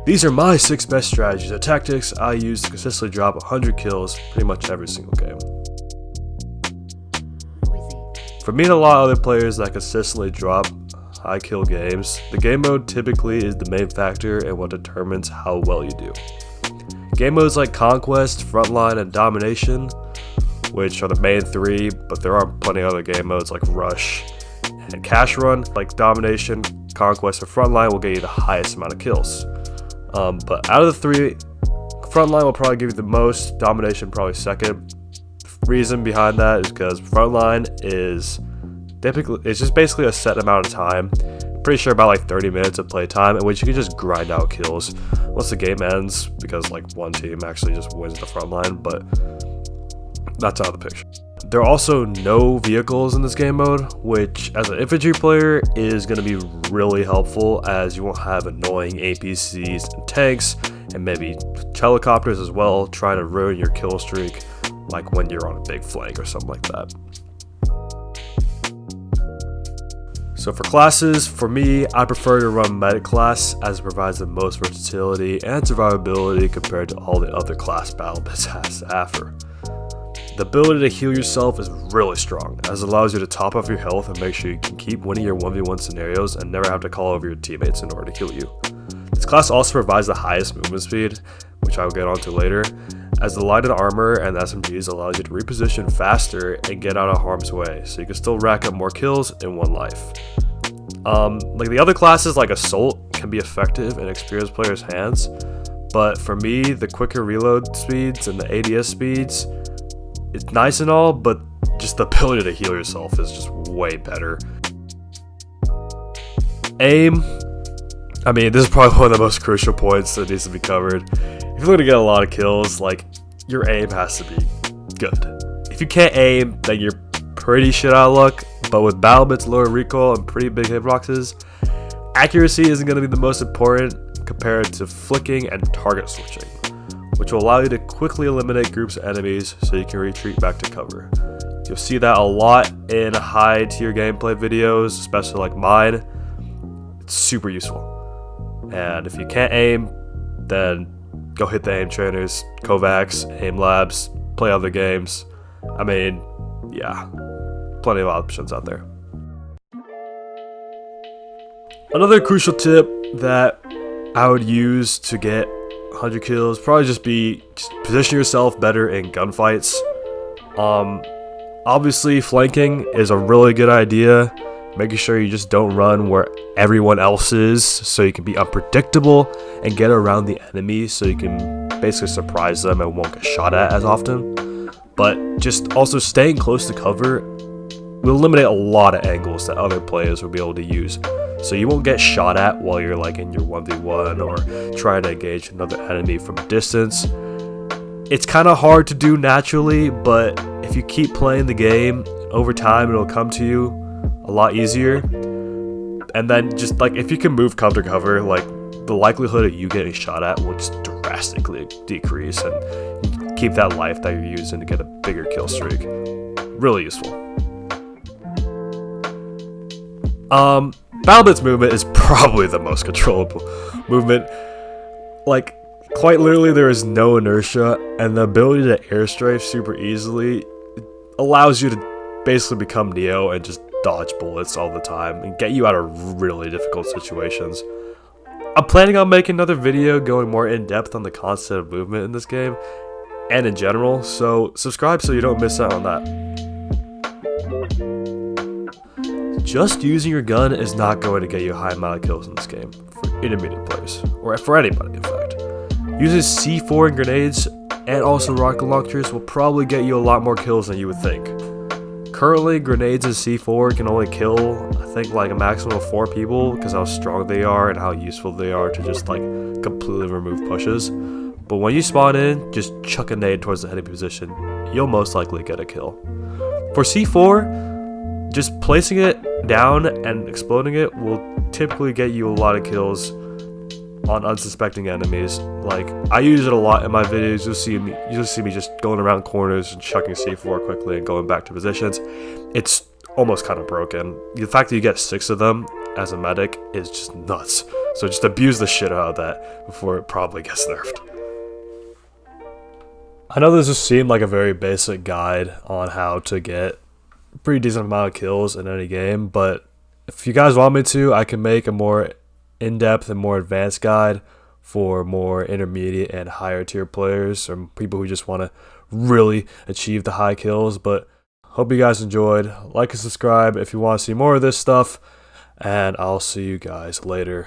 These are my 6 best strategies and tactics I use to consistently drop 100 kills pretty much every single game. For me and a lot of other players that consistently drop high kill games, the game mode typically is the main factor in what determines how well you do. Game modes like Conquest, Frontline, and Domination, which are the main 3, but there are plenty of other game modes like Rush and Cash Run. Like Domination, Conquest, and Frontline will get you the highest amount of kills. But out of the 3, Frontline will probably give you the most, Domination probably second. The reason behind that is because Frontline is typically, it's just basically a set amount of time. Pretty sure about like 30 minutes of play time, in which you can just grind out kills once the game ends, because like one team actually just wins the front line, but that's out of the picture. There are also no vehicles in this game mode, which as an infantry player is going to be really helpful, as you won't have annoying APCs and tanks and maybe helicopters as well trying to ruin your kill streak, like when you're on a big flank or something like that. So for classes, for me, I prefer to run medic class, as it provides the most versatility and survivability compared to all the other class Battlebit has to offer. The ability to heal yourself is really strong, as it allows you to top off your health and make sure you can keep winning your 1v1 scenarios and never have to call over your teammates in order to heal you. This class also provides the highest movement speed, which I will get onto later, as the lighted armor and SMGs allows you to reposition faster and get out of harm's way, so you can still rack up more kills in one life. Like the other classes like Assault can be effective in experienced players' hands, but for me, the quicker reload speeds and the ADS speeds, it's nice and all, but just the ability to heal yourself is just way better. Aim, I mean, this is probably one of the most crucial points that needs to be covered. If you're going to get a lot of kills, like, your aim has to be good. If you can't aim, then you're pretty shit out of luck, but with Battlebit's lower recoil and pretty big hitboxes, accuracy isn't going to be the most important compared to flicking and target switching, which will allow you to quickly eliminate groups of enemies so you can retreat back to cover. You'll see that a lot in high tier gameplay videos, especially like mine. It's super useful. And if you can't aim, then go hit the aim trainers, Kovacs, aim labs, play other games. I mean, yeah, plenty of options out there. Another crucial tip that I would use to get 100 kills probably just position yourself better in gunfights. Obviously flanking is a really good idea, making sure you just don't run where everyone else is, so you can be unpredictable and get around the enemy so you can basically surprise them and won't get shot at as often. But just also staying close to cover will eliminate a lot of angles that other players will be able to use, so you won't get shot at while you're like in your 1v1 or trying to engage another enemy from a distance. It's kind of hard to do naturally, but if you keep playing the game, over time it'll come to you a lot easier. And then just like if you can move cover to cover, like the likelihood of you getting shot at will just drastically decrease, and keep that life that you're using to get a bigger kill streak. Really useful. Battlebit's movement is probably the most controllable movement. Like, quite literally there is no inertia, and the ability to airstrafe super easily allows you to basically become Neo and just dodge bullets all the time and get you out of really difficult situations. I'm planning on making another video going more in depth on the concept of movement in this game and in general, so subscribe so you don't miss out on that. Just using your gun is not going to get you a high amount of kills in this game for intermediate players, or for anybody in fact. Using C4 and grenades and also rocket launchers will probably get you a lot more kills than you would think. Currently, grenades and C4 can only kill, I think, like a maximum of 4 people because how strong they are and how useful they are to just like completely remove pushes. But when you spawn in, just chuck a nade towards the enemy position, you'll most likely get a kill. For C4, just placing it down and exploding it will typically get you a lot of kills on unsuspecting enemies. Like, I use it a lot in my videos. You'll see me just going around corners and chucking C4 quickly and going back to positions. It's almost kind of broken. The fact that you get 6 of them as a medic is just nuts. So just abuse the shit out of that before it probably gets nerfed. I know this just seemed like a very basic guide on how to get a pretty decent amount of kills in any game, but if you guys want me to, I can make a more in-depth and more advanced guide for more intermediate and higher tier players or people who just want to really achieve the high kills. But hope you guys enjoyed. Like and subscribe if you want to see more of this stuff, and I'll see you guys later.